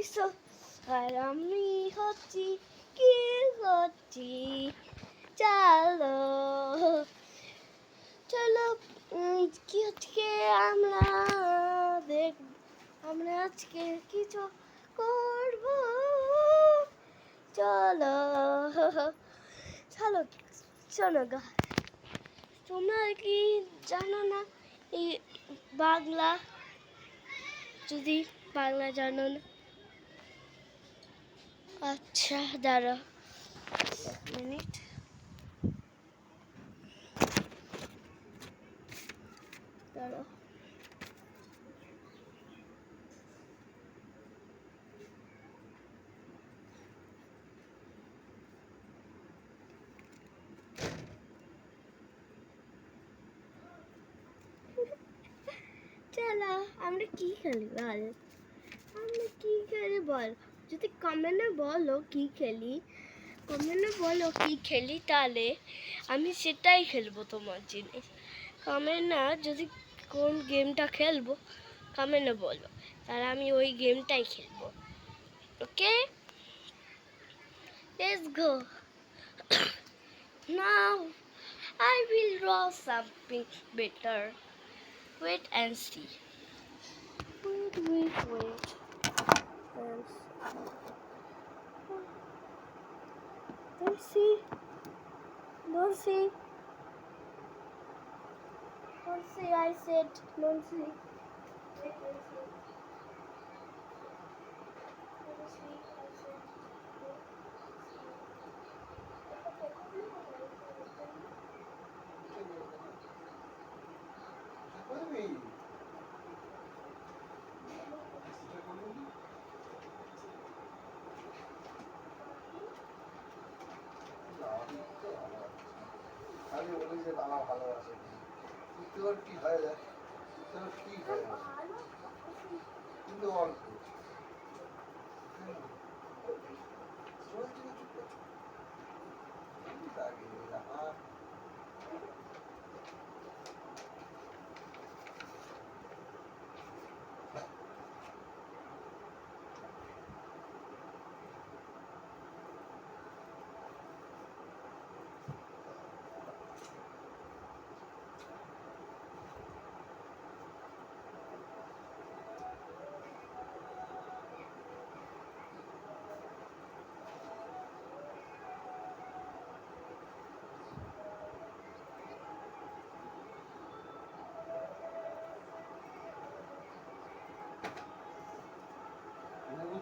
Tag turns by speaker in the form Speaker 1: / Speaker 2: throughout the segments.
Speaker 1: হইছো আর আমি হচ্ছি কি হচ্ছি। চলো চলো কি আজকে আমরা আজকে কিছু করব। চলো চলো শোনো গা, তোমরা কি জানো না এই বাংলা? যদি বাংলা জানো না, আচ্ছা দাঁড়াও মিনিট। দাঁড়াও চলো আমরা কি খেলি বল, আমরা কি খেলি বল? যদি কমেন্টে বলো কি খেলি, কমেন্টে বলো কি খেলি, তাহলে আমি সেটাই খেলবো তোমার জিনিস। কমেন্ট না, যদি কোন গেমটা খেলবো কমেন্টে বলো, তাহলে আমি ওই গেমটাই খেলবো। Okay, let's go. Now I will draw something better. Wait and see. Wait. Don't see. Don't see. Don't see. I said don't see. Wait and see. Don't see. I said
Speaker 2: আমি বলি যে বাবা ভালোবাসে, তোর কি হয়ে যায়, তোর কি হয়ে যায়, কিন্তু অল্প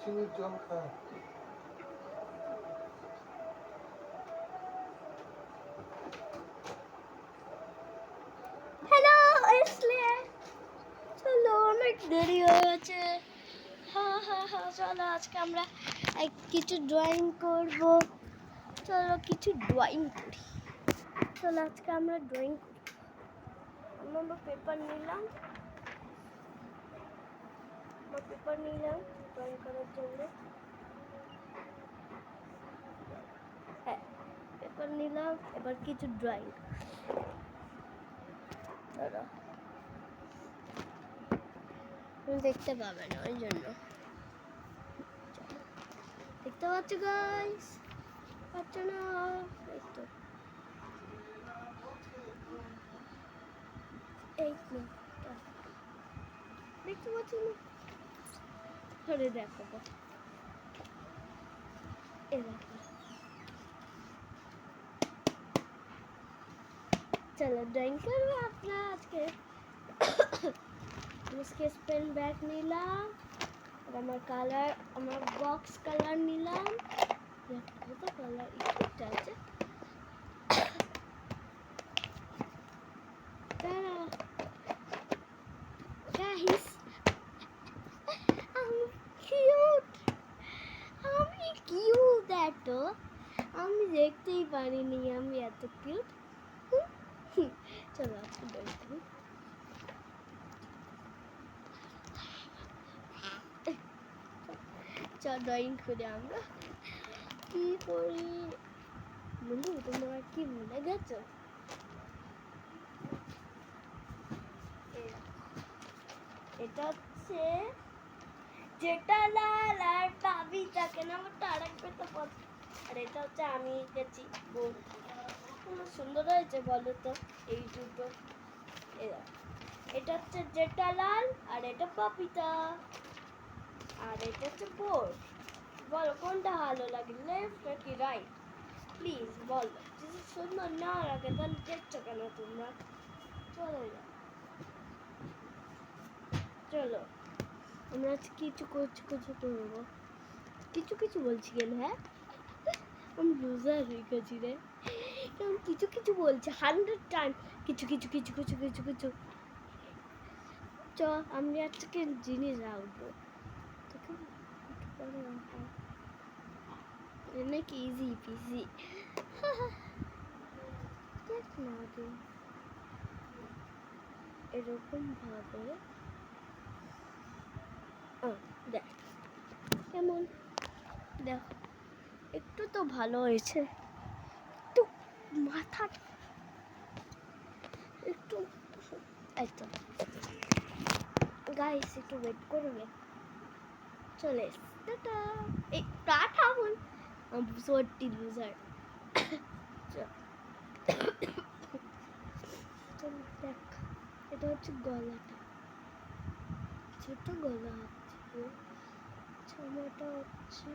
Speaker 2: চিনির জল খা।
Speaker 1: হ্যালো আসলে চলো, অনেক দেরি হয়ে গেছে। হ্যাঁ চলো আজকে আমরা কিছু ড্রয়িং করব। চলো কিছু ড্রয়িং করি। চলো আজকে আমরা ড্রয়িং করি। আমরা পেপার নিলাম ড্রয়িং করার জন্য। হ্যাঁ পেপার নিলাম, এবার কিছু ড্রয়িং। দেখতে পাবে না ওই জন্য। দেখতে পাচ্ছ গাইস? পাচ্ছ না? দেখতে দেখতে পাচ্ছ না? ধরে দেখো, এই দেখো। চলো ড্রয়িং করবো আপনার আজকে। স্কেচ পেন ব্যাগ নিলাম, আমার বক্স কালার নিলাম। কত কালার একটা আছে। গাইস আমি কিউট এত, আমি দেখতেই পারিনি আমি এত কিউট। চলো আজকে ড্রয়িং করি। চল ড্রয়িং করি আমরা। কি করি বন্ধু, তোমরা কি ভুলে গেছো? এটা হচ্ছে জেঠালাল আর বাবিটাকে নামটা আরেকবার তো বল। আর এটা হচ্ছে আমি গেছি বোন। সুন্দর হয়েছে বলো তো এই দুটো। এটা হচ্ছে জেঠালাল আর এটা পাপিতা আর এটা হচ্ছে বোন। বলো কোনটা ভালো লাগে, লেফট নাকি রাইট? প্লিজ বলো। যদি সুন্দর না লাগে তাহলে দেখছো কেন তোমরা? চলো চলো আমরা কিছু কিছু করবো। কিছু কিছু বলছি কেন? হ্যাঁ আমি লুজার হয়ে গেছি রে। কারণ কিছু কিছু বলছে 100 টাইম কিছু কিছু কিছু কিছু কিছু কিছু। চ আমি আজকে জিনিস রাখবো তোকে পরে নাকি ইজি পিজি। দেখ না আগে এরকম ভাবে দেখ কেমন, দেখ একটু তো ভালো হয়েছে। একটু মাথা একটু একদম গাইস একটু ওয়েট করবে। চলে টাটা। এই টাটা বল। সত্যি লুজার। দেখ এটা হচ্ছে গলাটা, ছোট গলা আছে। জামাটা হচ্ছে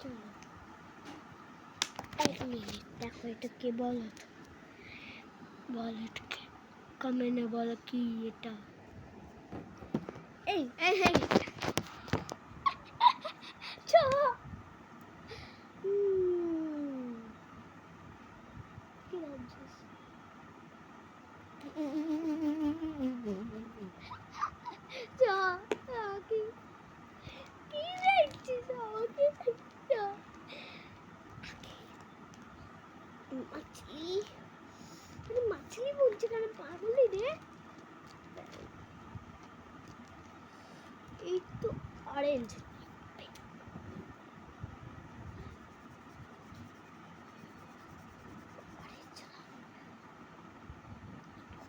Speaker 1: চলো এক মিনিট। দেখো এটা কে বলো তো, বলো এটাকে কমেন্টে বলো কি এটা। এই এই এই চ কি ভাবছিস? চ কি কি দেখছিস আমাকে? চ মাছলি মাছলি বলছি কেন পাগলি রে? এই তো অরেঞ্জ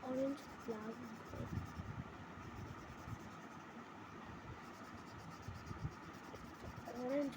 Speaker 1: অরেঞ্জ ফ্লাগ অরেঞ্জ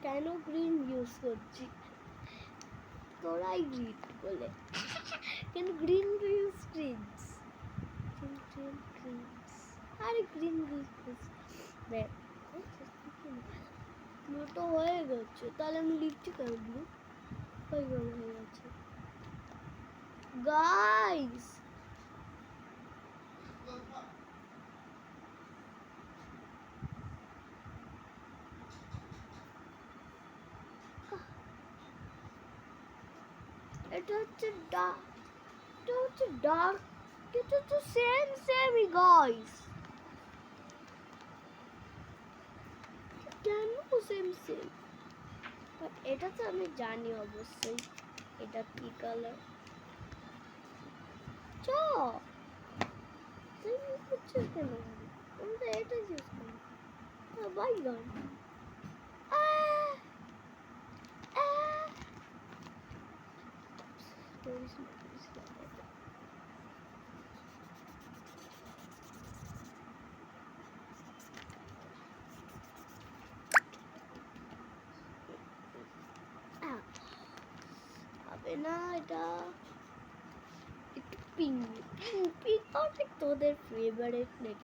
Speaker 1: কেন গ্রিন ইউজ করছি? তোরাই গ্রিন বলে। কেন green use Greens? Green Greens. আরে গ্রিন গ্রিনস। দেখ ব্লুটো হয়ে গেছে, তাহলে আমি লিখছি কেন ব্লু? হয়ে গেছে গাইস। এটা হচ্ছে ডার্ক, এটা তো সেমই গাইস। কেন সেম? এটা তো আমি জানি অবশ্যই এটা কি কালার। চ তুই বুঝছিস কেন? আমি তো এটা চুজ করি। বাইগান। হবে না এটা। একটু পিঙ্ক, পিঙ্ক অনেক তোদের ফেভারিট নাকি?